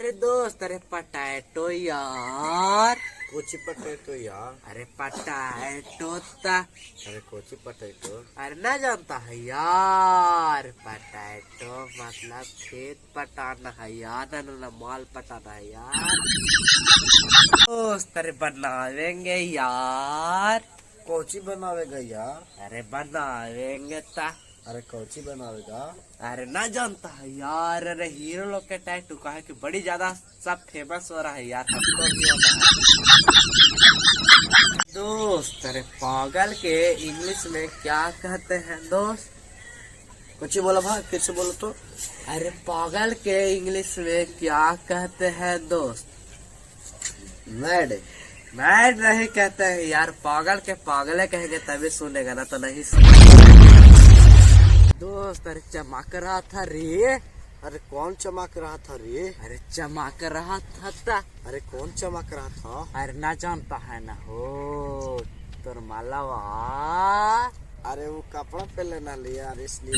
अरे दोस्त, अरे पटैटो यार। कोची पटेटो यार। अरे पटैटो ता। अरे कोची पटेटो। अरे ना जानता है यार, पटैटो मतलब खेत पटाना है यार, ना माल पटाना है यार। दोस्त, अरे बनावेंगे यार। कोची बनावेगा यार। अरे बनावेंगे ता। अरे कोची बनावेगा। अरे ना जानता है यार, अरे हीरो लोग के टैटू का है कि बड़ी ज्यादा सब फेमस हो रहा है यार, हमको भी होना है। दोस्त, अरे पागल के इंग्लिश में क्या कहते हैं दोस्त? कोची बोला भाई, फिर से बोलो तो। अरे पागल के इंग्लिश में क्या कहते हैं दोस्त? मैड। मैड नहीं कहते हैं यार, पागल के पागले कहेंगे तभी सुनेगा, ना तो नहीं सुनेगा। दोस्त, अरे चमक रहा था रे। अरे कौन चमक रहा था रे। अरे चमक रहा था। अरे कौन चमक रहा था। अरे ना जानता है ना हो तोर मालावा। अरे वो कपड़ा पहले ना लिया, इसलिए